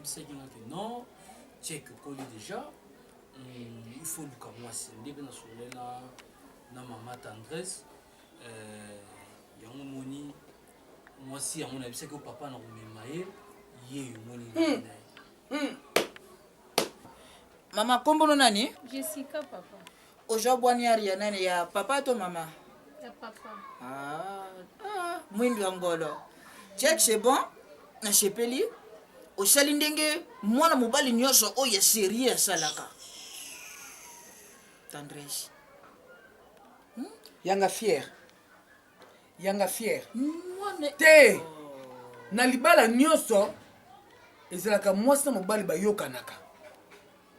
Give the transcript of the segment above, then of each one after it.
c'est que non, check colis déjà. Il faut du moi c'est ndebe na solena na maman tendresse yango moni moi si à mon avis c'est que papa na komemaye ye moni Maman kombono nani? Jessica papa. Ojobwani ya nani ya papa to mama? Ya papa. Mwindu ngolo. Check c'est bon? Na chepeli. Osali ndenge mwana mobali nyoso oye sérieux salaka. Tendresse. Yanga fier. Yanga fier. Mwana te. Na libala nyoso ezalaka mwasi na mobali bayokanaka.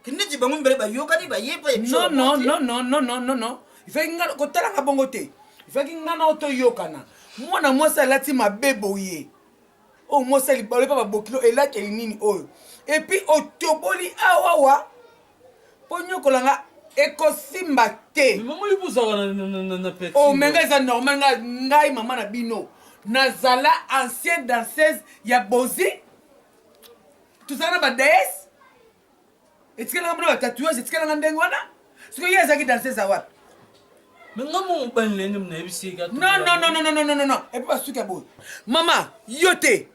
Kiniji bango mbele bayokani bayepa Non non non non non non non non. Ifaki ngana kotala nga bongo te. Ifaki ngana oto yokana. Mwana mwasi alati mabebo ye. Oh mwasi libala pa babokilo elaki nini oyo. Et puis otoboli awawa. Ponyo kolanga ekosimba te. Maman lui vous na petit. Oh menga eza normal ngai mama na bino. Nazala ancienne danseuse ya Bozi. Tuzana ba DS. Etikala ngamba ba tatouage etikala ndenge wana. Siko yeza ki danseuse wapi? Mais ngamo ban lenge mna ebisika. Non non non non non non non non. Et puis basuka boy. Mama, yote.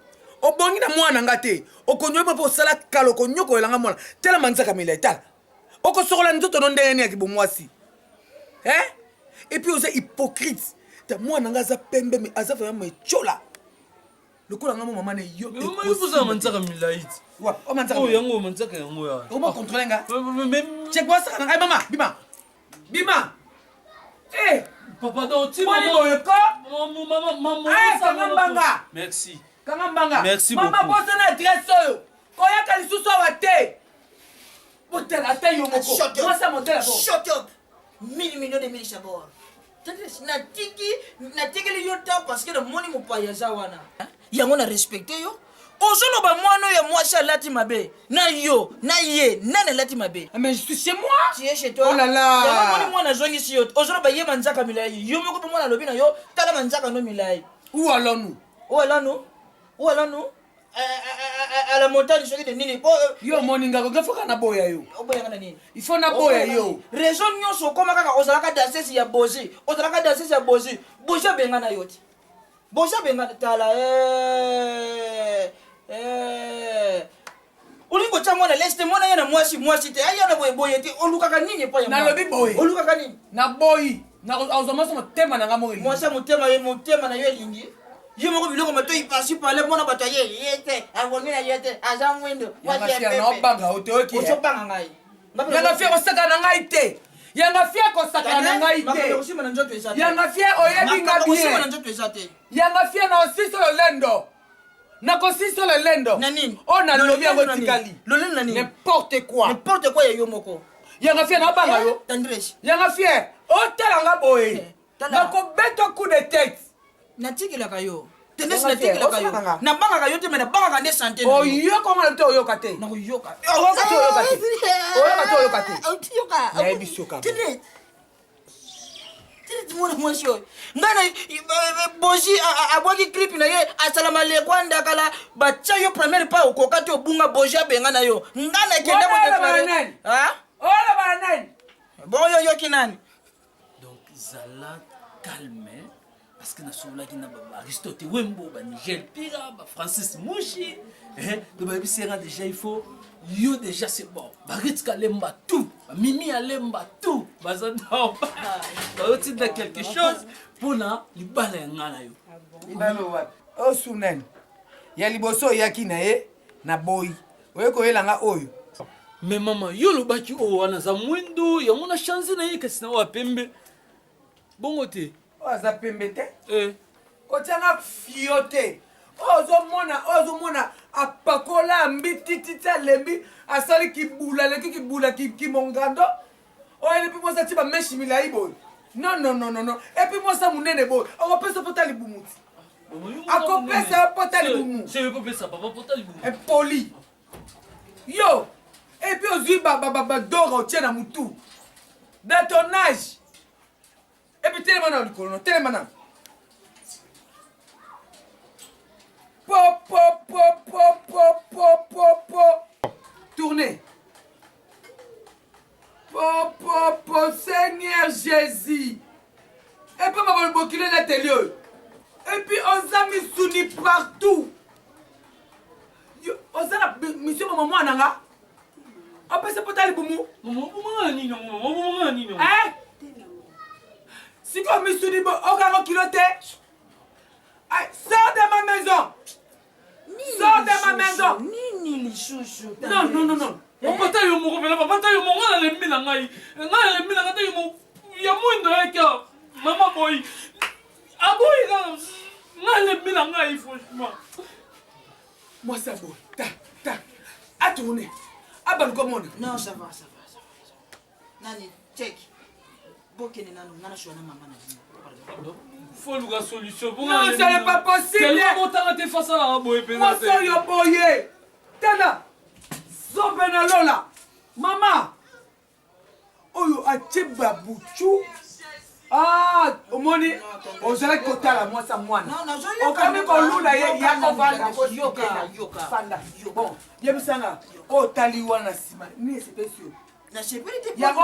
Obongi na mwana ngate. Okonyo pa po sala kaloko nyoko elanga mwana. Tela manzaka mila etala. Oko sokola nzoto no ndenge ya kibomwasi. Hein? Et puis oza hypocrite. Ta mwana ngaza pembe mais aza vraiment chola. Lokola ngamo mama ne yo. Mais maman lui vous manzaka mila it. Wa, o manzaka. Oh yango manzaka yango ya. O mo contrôler nga. Même Check moi ça ngai mama, bima. Bima. Eh, papa donc tu maman. Maman. Eh, kangambanga. Merci. Kangambanga. Merci beaucoup. Mama bosse na adresse oyo. Koyaka lisusu wa te. Botel ata yo moko. Moi ça monter là-bas. Shut up. 1000 millions de mille chabor. Natiki li yo ta parce que le moni mo pa yaza wana. Yango na respecter yo. Ozolo ba mwana ya mwasi alati mabe. Na yo, na ye, nana lati mabe. Mais je suis chez moi. Tu es chez toi. Oh là là. Ya moni mwana zongi si yo. Ozolo ba ye manzaka milai. Yo moko pe mwana lobi na yo, tala manzaka no milai. Où allons-nous? Où allons-nous? Où allons-nous? À la montagne sur de nini. Yo moninga ko gafoka na boya yo. Oboya na nini? Il faut na boya yo. Raison nyonso koma kaka ozalaka danser ya Bozi. Ozalaka danser ya Bozi. Bozi benga na yoti. Bozi benga tala Ulingo cha mwana leste mwana yana mwasi te. Ayana boye te. Olukaka nini pa ya Na lobi boye. Olukaka nini? Na boy. Na ozoma so motema na ngamo. Mwasa motema na yo lingi. Je me reviens comme toi il passe par le monde bataille yete avongina yete aza mwindo wati ya na banga otoki ocho banga ngai yanga fia ko saka na ngai te yanga fia ko saka na ngai te yanga fia oyebi ngabi yanga fia na osiso lendo na kosiso lendo na nini o na lobi yango tikali lolendo na nini n'importe quoi ya yo moko yanga fia na banga yo tendresse yanga fia o talanga boye na ko beto coup de tête natikilaka yo tendesi natikilaka yo na bangaka yo te me na bangaka nde santé oyoka ngana te oyoka te na koyoka oyoka te nayebi soka tene mwana mwasi oyo ngana Bozi abwaki clip na ye asalama lekwanda kala batya yo première pas okoka te obunga Bozi abenga na yo ngana kende modefare ola bana nani bon yo yoki nani donc zala calme parce que na sola ki na Aristote Wembo ba Nigel Pira ba Francis Mouchi de ba bisera déjà il faut yo déjà c'est bon ba Ritka lemba tout ba Mimi alemba tout ba zanda ba oti de quelque chose pour na libala ngana yo libala wa o sunen ya liboso yaki na ye na boy oyeko yelanga oyo mais maman yo lo baki o wana za mwindo yango na chance na ye kasi na wa pembe bongo te aza pembe te kotianga fio te ozomona apakola mbitititi alembi asali kibula leki kibula kimongando oyo epi mosa ti bameshi milai boye non epi mosa munene boye akopesa pota libumuti akopesa pota libumu epoli yo epi ozwi badora otie na mutu dans ton âge epi telema na likolo no telema na po tourner. Seigneur Jésus. Et puis, on va le la télé. Et puis, on a mis Souni partout. On a mis monsieur maman nanga. On peut se porter le boumou. Hein? Si comme mis Souni, on va kiloter. Sors de ma maison. Sors de ma maison. Nini les chouchous. Non. Papa yo mo ko papa yo mo ngala le mina ngai. Ngala le mina ngata yo mo ya muindo yake. Mama boy. Aboy ga ngala le mina ngai franchement. Moi ça boy. Ta. À tourner. À ban comment? Non, ça va. Nani, check. Bokene nanu, nana shwana maman na. Faut la solution. Non, ce n'est pas possible. Tellement montant te face à la boy pe. Moi ça yo boyé. Tana. Zobena Lola, maman, oyo atiba buchu. Ah, omoni, ozala kotala moi ça moi. Non, on kame ko lula ya ko vanda ko yoka. Fanda. Bon, yebisanga o taliwa na sima. Ni c'est sûr. Na sécurité. Yango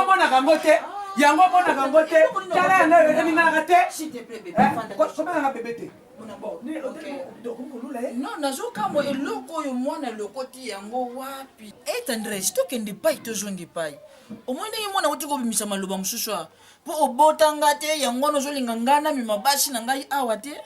mona kangote. Yango mona kangote. Tala na ni na kate. S'il te plaît bébé, fanda. Ko soma na bébé te. Bon, non, nazokamo eloko oyo mwana lokoti yango wapi etandres tokende pai tozongi pai omoi ndenge mwana oti kobimisa maloba mosusu a mpo obotanga te yango wana ozolinga ngai namema basi na ngai awa te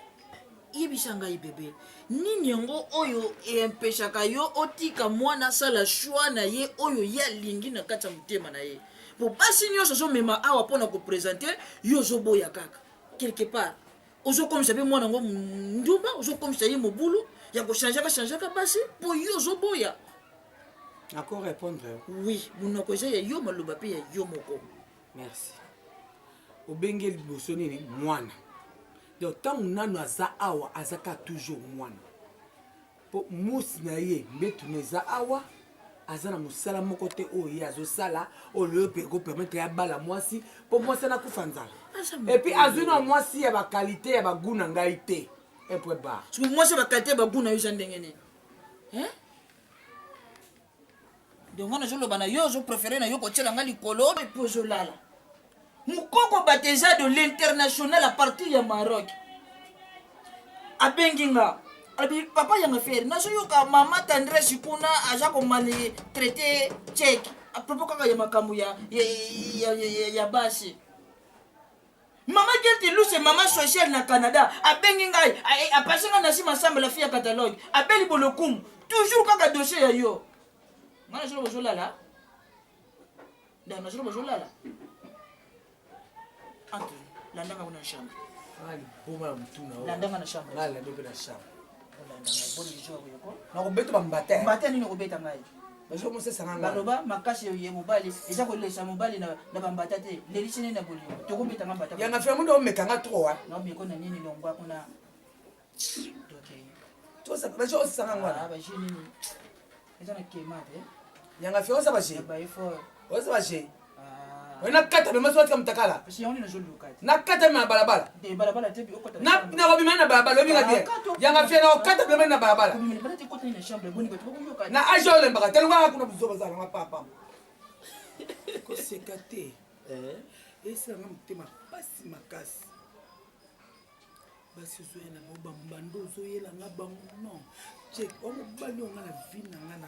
yebisa ngai bebe nini yango oyo empeshaka yo otika mwana asala shwa na ye oyo ye alingi na kati ya motema na ye po basi nyonso azomema awa mpona kopresente yo ozoboya kaka quelque part ozokomisa mpe mwana ngo ndumba ozokomisa ye mobulu ya kochangeaka basi mpo yo ozoboya Encore répondre. oui monoko eza ya yo maloba mpe ya yo moko merci obengeli liboso nini mwana donc ntango nano aza awa azaka toujours mwana mpo musi na ye mbetu na eza awa aza na mosala moko te oyo ye azosala oyo mpe ekopermettre ya bala mwasi mpo mwasi anakufa nzala epuis azwi na mwasi ya bakalite ya bagu na ngai te epre bar mwasi ya bakalite ya bagu na yo eza ndenge nini donc wana ozoloba na yo ozoprefere na yo kotiela ngai likolo epuis ozolala mokoko bateza de l'international à partir ya Maroc abengi nga abi papa yanga fere nazoyoka mama tendresse kuna aza komali traité tchèque à propos kaka ya makambo ya basi mama gelti luse mama social na Canada abengi ngai apasi nga na sima ensemble la fille ya catalogue abeli bolokum toujours kaka dossier ya yo ngana zolo bozolala dana zolo bozolala entre landanga una chambre landanga na chambre nakobeta bambata mbata nini okobeta ngai bazomosesanga baloba makasi ye mobali eza kolesa mobali na bambata te lelisi nini na bolingo tokobetanga mbata yanga fia mundu omekanga trop naomeko na nini longwa kuna osesanga ngwana baje nini eza na kema te yanga fia osa baje baefort osa baje wena kata bema sotika mtakala parce yango nazoluka te nakata bema na balabala de balabala te okota nakobima na balabala obinga bien yanga fia nakokata bema na balabala komimela te kota na chambre boni bato bokoyoka na age olembaka telongaka kuna buzoba zalanga papa koseka te esalanga motema pasi makasi basi ozoyela bango bambando ozoyelanga bango non cek omobali onga na vi nanga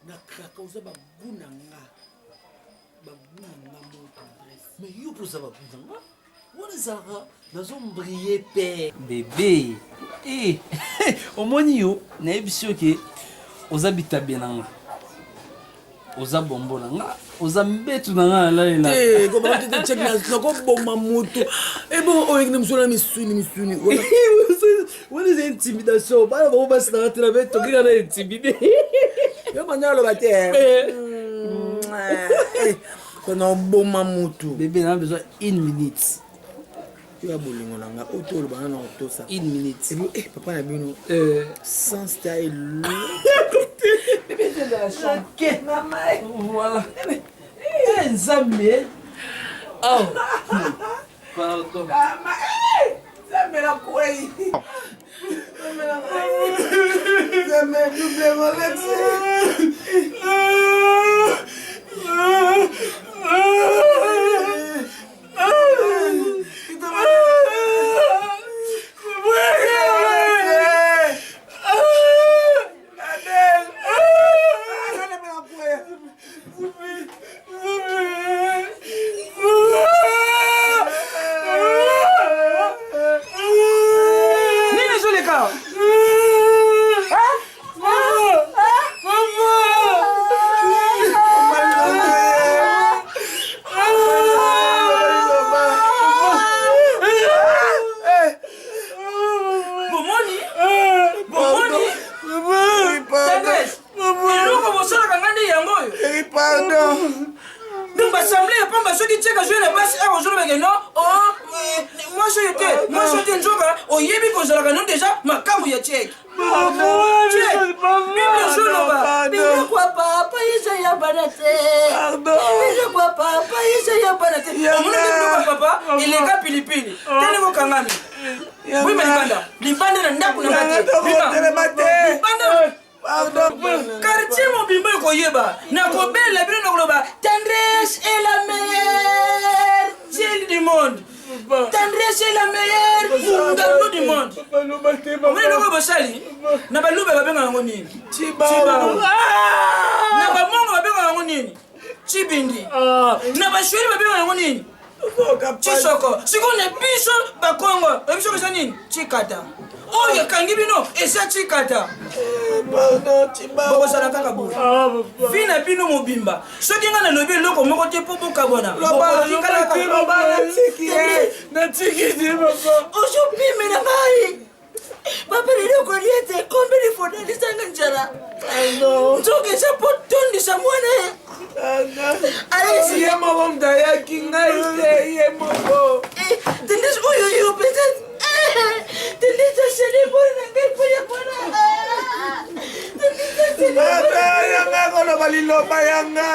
na kaka oza bagu na nga mais yo poza bakundanga wana ezalaka nazombrille pe bebe omoni yo nayebisi yo ke oza bitabe na nga oza bombo na nga oza mbetu na nga nalalela nakoboma moto ebo oyekine mosolo na misuni wana eza intimidation bana bango basi na nga te na be tokika na intimide yo manya aloba te kona oboma motu bebe na besoin 1 minute yo ya bolingo na nga oyo to olobanga na kotosa 1 minute papa na bino sans style voilà nzambe nzambe na kwei Jamais double Rolex. Quartier mobimba koyeba na kobela bino na koloba tendresse est la meilleure celle du monde. Tendresse est la meilleure ngalo du monde. Mwe loko bosali na balube babenga yango nini? Chibao. Na bamongo babenga yango nini? Chibindi. Na bashwiri babenga yango nini? Chisoko. Sikone biso bakongo. Ebiso kisa nini? Chikata. Oh, ya kangi bino esa chikata. Pardon, Chibao. Boko sala kaka bo. Fina bino mobimba. Soki nga na lobi loko moko te po boka bona. Loba tiki. Na tiki di papa. Ojo pime na mai. Papa lelo ko liete kombe ni fona ni sanga njara. No. Njoke sa potondi sa mwana. Allez, y'a mon homme d'ailleurs qui n'a été, y'a mon beau. Tendez, oh, peut-être. Tendez, c'est les bonnes, n'engage pas, y'a pas là. Tendez, c'est les bonnes. Yanga, kono balilo bayanga.